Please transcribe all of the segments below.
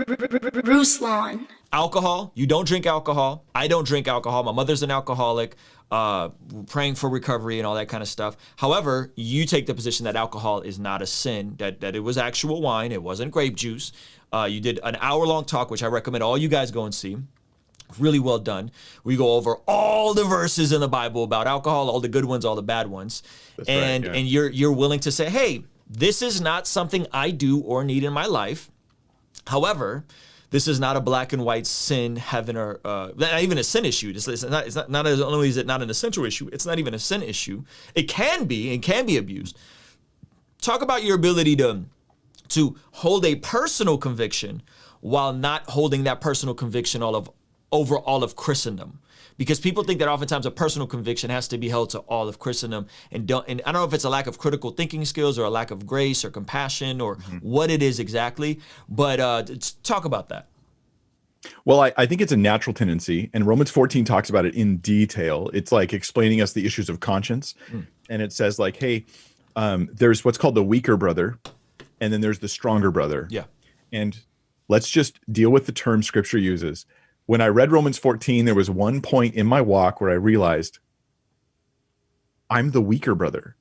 Ruslan. Alcohol, you don't drink alcohol. I don't drink alcohol. My mother's an alcoholic, praying for recovery and all that kind of stuff. However, you take the position that alcohol is not a sin, that it was actual wine, it wasn't grape juice. You did an hour-long talk, which I recommend all you guys go and see. Really well done. We go over all the verses in the Bible about alcohol, all the good ones, all the bad ones. That's and right, yeah. and you're willing to say, hey, this is not something I do or need in my life. However, this is not a black and white sin, heaven, or not even a sin issue. It's not only is it not an essential issue, it's not even a sin issue. It can be and can be abused. Talk about your ability to hold a personal conviction while not holding that personal conviction over all of Christendom. Because people think that oftentimes a personal conviction has to be held to all of Christendom, and I don't know if it's a lack of critical thinking skills or a lack of grace or compassion or what it is exactly, but talk about that. Well, I think it's a natural tendency, and Romans 14 talks about it in detail. It's like explaining us the issues of conscience, and it says like, hey, there's what's called the weaker brother, and then there's the stronger brother. Yeah. And let's just deal with the term Scripture uses. When I read Romans 14, there was one point in my walk where I realized I'm the weaker brother.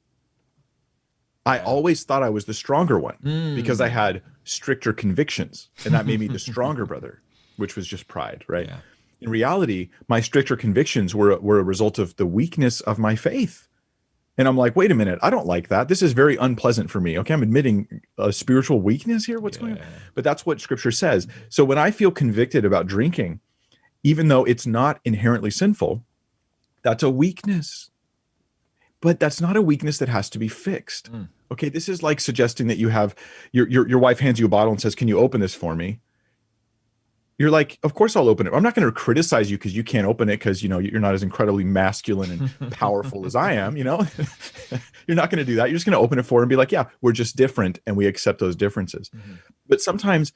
I always thought I was the stronger one because I had stricter convictions, and that made me the stronger brother, which was just pride, right? Yeah. In reality, my stricter convictions were a result of the weakness of my faith. And I'm like, wait a minute, I don't like that. This is very unpleasant for me. Okay, I'm admitting a spiritual weakness here. What's going on? But that's what Scripture says. So when I feel convicted about drinking, even though it's not inherently sinful, that's a weakness. But that's not a weakness that has to be fixed. Okay, this is like suggesting that you have your wife hands you a bottle and says, "Can you open this for me?" You're like, "Of course I'll open it. I'm not going to criticize you because you can't open it because you're not as incredibly masculine and powerful as I am. You're not going to do that. You're just going to open it for her and be like, yeah, we're just different, and we accept those differences. But sometimes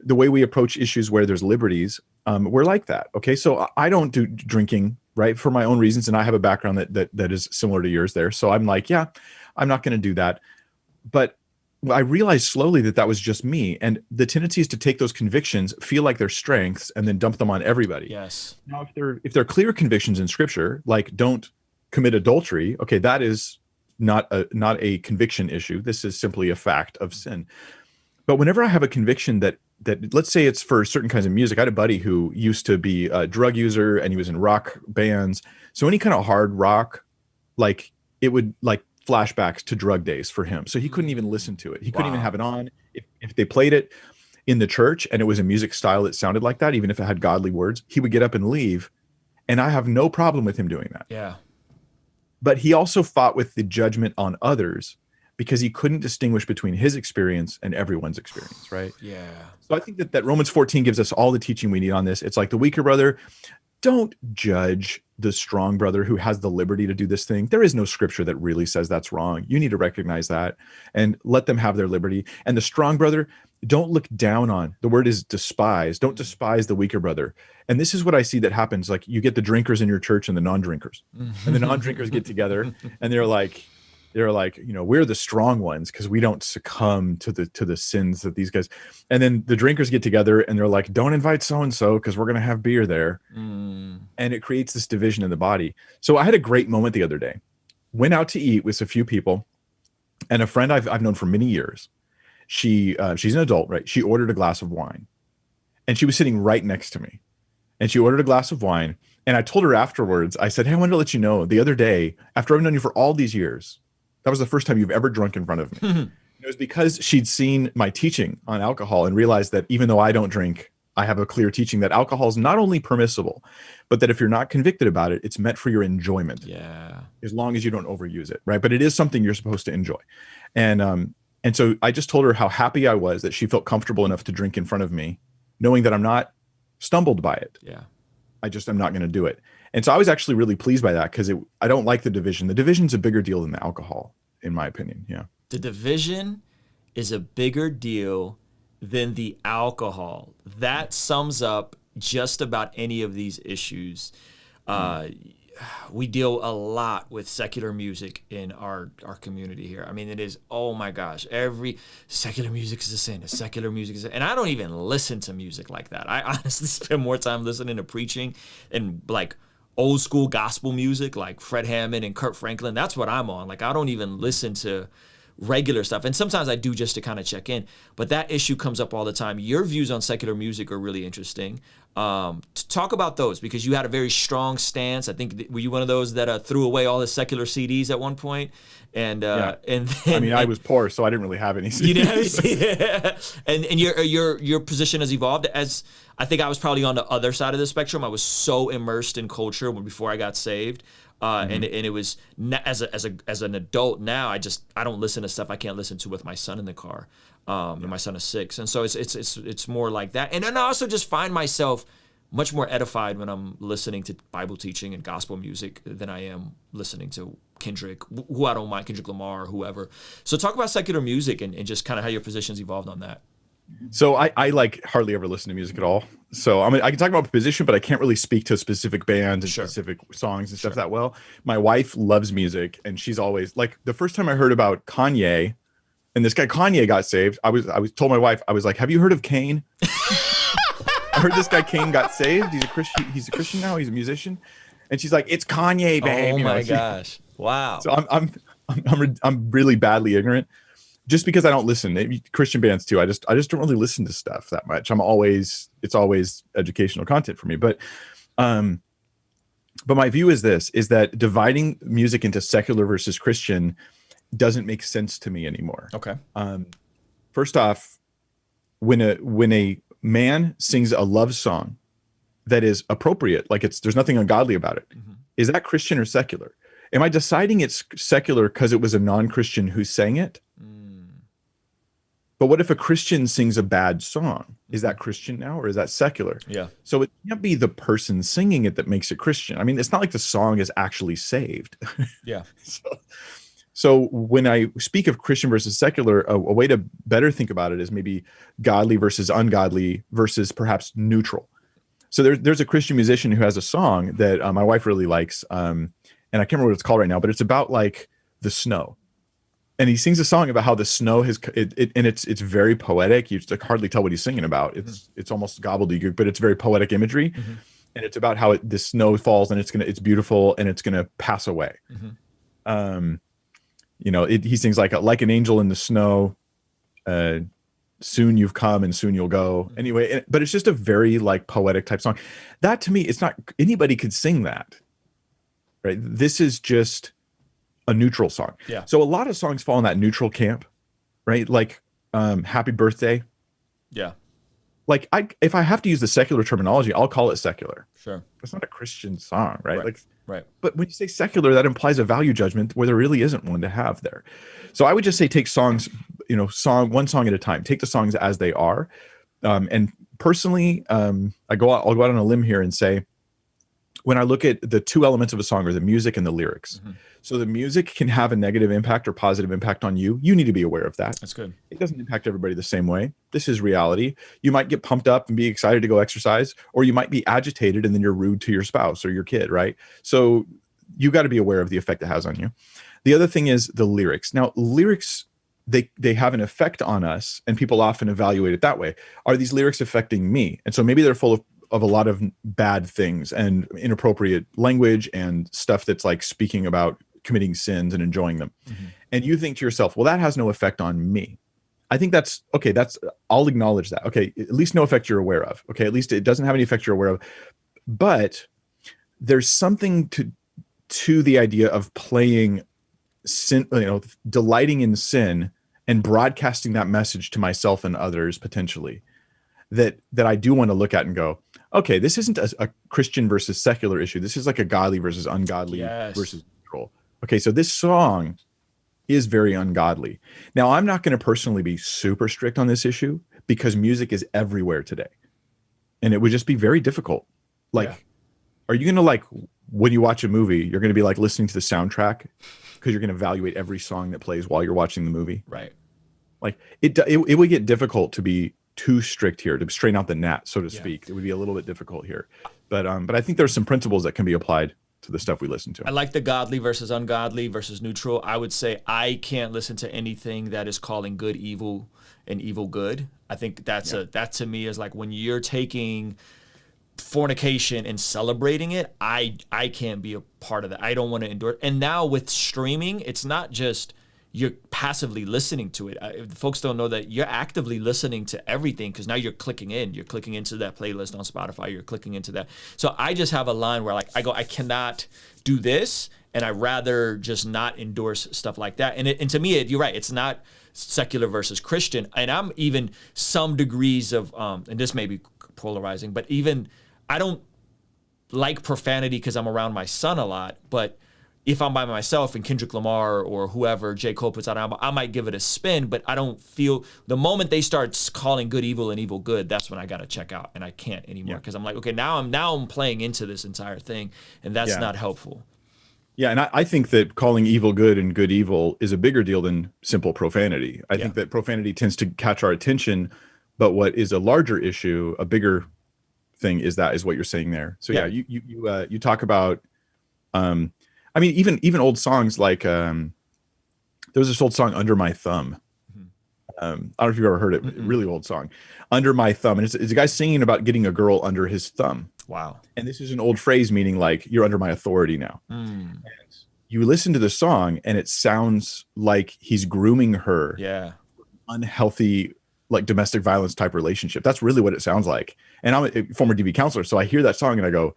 the way we approach issues where there's liberties, we're like that. Okay, so I don't do drinking, right, for my own reasons, and I have a background that is similar to yours there. So I'm like, yeah, I'm not going to do that. But I realized slowly that was just me, and the tendency is to take those convictions, feel like they're strengths, and then dump them on everybody. Yes. Now, if they're clear convictions in Scripture, like don't commit adultery, okay, that is not a conviction issue. This is simply a fact of sin. But whenever I have a conviction that let's say it's for certain kinds of music, I had a buddy who used to be a drug user and he was in rock bands. So any kind of hard rock, like it would like flashbacks to drug days for him. So he couldn't even listen to it. He couldn't even have it on. If they played it in the church and it was a music style that sounded like that, even if it had godly words, he would get up and leave. And I have no problem with him doing that. Yeah. But he also fought with the judgment on others because he couldn't distinguish between his experience and everyone's experience, right? Yeah. So I think that Romans 14 gives us all the teaching we need on this. It's like the weaker brother, don't judge the strong brother who has the liberty to do this thing. There is no Scripture that really says that's wrong. You need to recognize that and let them have their liberty. And the strong brother, don't look down on. The word is despise. Don't despise the weaker brother. And this is what I see that happens. Like you get the drinkers in your church and the non-drinkers. And the non-drinkers get together and they're like, we're the strong ones because we don't succumb to the sins that these guys. And then the drinkers get together and they're like, don't invite so-and-so because we're going to have beer there. And it creates this division in the body. So I had a great moment the other day. Went out to eat with a few people, and a friend I've known for many years. She's an adult, right? She ordered a glass of wine, and she was sitting right next to me. And she ordered a glass of wine, and I told her afterwards. I said, "Hey, I wanted to let you know the other day, after I've known you for all these years, that was the first time you've ever drunk in front of me." It was because she'd seen my teaching on alcohol and realized that even though I don't drink, I have a clear teaching that alcohol is not only permissible, but that if you're not convicted about it, it's meant for your enjoyment. Yeah. As long as you don't overuse it, right? But it is something you're supposed to enjoy. And so I just told her how happy I was that she felt comfortable enough to drink in front of me, knowing that I'm not stumbled by it. Yeah. I'm not going to do it. And so I was actually really pleased by that because I don't like the division. The division's a bigger deal than the alcohol, in my opinion. Yeah. The division is a bigger deal than the alcohol. That sums up just about any of these issues. we deal a lot with secular music in our community here. I mean, it is, oh my gosh, every secular music is a sin. Secular music is a sin. And I don't even listen to music like that. I honestly spend more time listening to preaching and like old school gospel music, like Fred Hammond and Kurt Franklin. That's what I'm on. Like, I don't even listen to regular stuff. And sometimes I do just to kind of check in. But that issue comes up all the time. Your views on secular music are really interesting. To talk about those, because you had a very strong stance. I think, were you one of those that threw away all the secular CDs at one point? And and then, I mean, I was poor, so I didn't really have any CDs. You didn't have and your position has evolved. As I think I was probably on the other side of the spectrum. I was so immersed in culture before I got saved. And it was as an adult now, I don't listen to stuff I can't listen to with my son in the car. And my son is 6, and so it's more like that. And then I also just find myself much more edified when I'm listening to Bible teaching and gospel music than I am listening to Kendrick, who I don't mind, Kendrick Lamar or whoever. So talk about secular music and just kind of how your position's evolved on that. So I like hardly ever listen to music at all. So I mean, I can talk about position, but I can't really speak to specific bands and specific songs and stuff that well. My wife loves music, and she's always like, the first time I heard about Kanye, and this guy Kanye got saved, I was told my wife, I was like, have you heard of Kane? I heard this guy Kane got saved. He's a Christian now. He's a musician, and she's like, it's Kanye, babe. Oh my gosh! Wow. So I'm really badly ignorant. Just because I don't listen, maybe Christian bands too. I just don't really listen to stuff that much. It's always educational content for me. But my view is that dividing music into secular versus Christian doesn't make sense to me anymore. Okay. First off, when a man sings a love song that is appropriate, like there's nothing ungodly about it, is that Christian or secular? Am I deciding it's secular because it was a non-Christian who sang it? But what if a Christian sings a bad song? Is that Christian now, or is that secular? Yeah. So it can't be the person singing it that makes it Christian. I mean, it's not like the song is actually saved. Yeah. So when I speak of Christian versus secular, a way to better think about it is maybe godly versus ungodly versus perhaps neutral. So there's a Christian musician who has a song that my wife really likes, and I can't remember what it's called right now, but it's about like the snow. And he sings a song about how the snow and it's very poetic. You just hardly tell what he's singing about. It's almost gobbledygook, but it's very poetic imagery. And it's about how the snow falls and it's beautiful and it's gonna pass away. He sings like an angel in the snow. Soon you've come and soon you'll go. Anyway, but it's just a very like poetic type song. That to me, it's not anybody could sing that, right? This is just a neutral song. Yeah. So a lot of songs fall in that neutral camp, right? Like Happy Birthday. Yeah. Like if I have to use the secular terminology, I'll call it secular. Sure. It's not a Christian song, right? Right. But when you say secular, that implies a value judgment where there really isn't one to have there. So I would just say take songs, one song at a time. Take the songs as they are. And personally, I'll go out on a limb here and say, when I look at the two elements of a song are the music and the lyrics. So the music can have a negative impact or positive impact on you. You need to be aware of that. That's good. It doesn't impact everybody the same way. This is reality. You might get pumped up and be excited to go exercise, or you might be agitated and then you're rude to your spouse or your kid, right? So you got to be aware of the effect it has on you. The other thing is the lyrics. Now, lyrics, they have an effect on us, and people often evaluate it that way. Are these lyrics affecting me? And so maybe they're full of a lot of bad things and inappropriate language and stuff that's like speaking about committing sins and enjoying them. And you think to yourself, well, that has no effect on me. I think that's okay. I'll acknowledge that. Okay. At least no effect you're aware of. Okay. At least it doesn't have any effect you're aware of, but there's something to the idea of playing sin, delighting in sin and broadcasting that message to myself and others potentially that I do want to look at and go, okay, this isn't a Christian versus secular issue. This is like a godly versus ungodly versus neutral. Okay, so this song is very ungodly. Now, I'm not going to personally be super strict on this issue because music is everywhere today. And it would just be very difficult. Are you going to when you watch a movie, you're going to be like listening to the soundtrack because you're going to evaluate every song that plays while you're watching the movie? Right. Like it would get difficult to be too strict here, to straighten out the gnat, so to speak. It would be a little bit difficult here. But I think there's some principles that can be applied. to the stuff we listen to. I like the godly versus ungodly versus neutral. I would say I can't listen to anything that is calling good evil and evil good. I think that to me is like when you're taking fornication and celebrating it, I can't be a part of that. I don't want to endorse. And now with streaming, it's not just you're passively listening to it. Folks don't know that you're actively listening to everything because now you're clicking into that playlist on Spotify. You're clicking into that. So I just have a line where like I cannot do this, and I rather just not endorse stuff like that. And to me, you're right. It's not secular versus Christian. And I'm even some degrees of and this may be polarizing, but even I don't like profanity because I'm around my son a lot, but if I'm by myself and Kendrick Lamar or whoever, J. Cole puts out an album, I might give it a spin, but I don't feel the moment they start calling good evil and evil good, that's when I got to check out, and I can't anymore because I'm like, okay, now I'm playing into this entire thing, and that's not helpful. Yeah, and I think that calling evil good and good evil is a bigger deal than simple profanity. I think that profanity tends to catch our attention, but what is a larger issue, a bigger thing, is what you're saying there. So you talk about. I mean, even old songs like there was this old song, Under My Thumb. I don't know if you've ever heard it. Really old song, Under My Thumb, and it's a guy singing about getting a girl under his thumb. Wow. And this is an old phrase meaning like you're under my authority now. And you listen to the song and it sounds like he's grooming her. Yeah. Unhealthy, like domestic violence type relationship. That's really what it sounds like. And I'm a former DV counselor, so I hear that song and I go,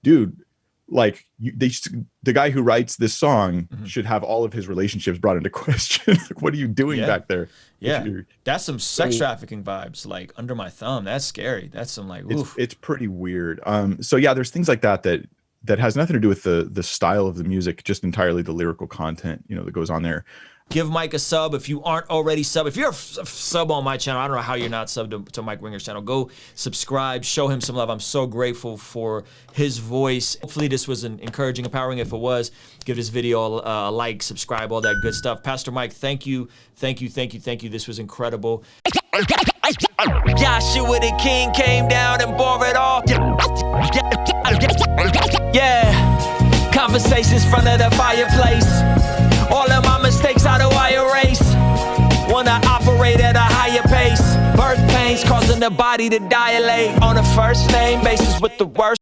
dude, like the guy who writes this song should have all of his relationships brought into question. Like, what are you doing back there? Yeah, that's some sex trafficking vibes. Like Under My Thumb, that's scary. That's some like, oof. It's pretty weird. So yeah, there's things like that has nothing to do with the style of the music, just entirely the lyrical content, that goes on there. Give Mike a sub if you aren't already sub. If you're a sub on my channel, I don't know how you're not subbed to Mike Winger's channel. Go subscribe, show him some love. I'm so grateful for his voice. Hopefully this was encouraging, empowering. If it was, give this video a like, subscribe, all that good stuff. Pastor Mike, thank you. This was incredible. Joshua the King came down and bore it all. Yeah, conversations front of the fireplace. All of my mistakes, how do I erase? Wanna operate at a higher pace. Birth pains causing the body to dilate. On a first name basis with the worst.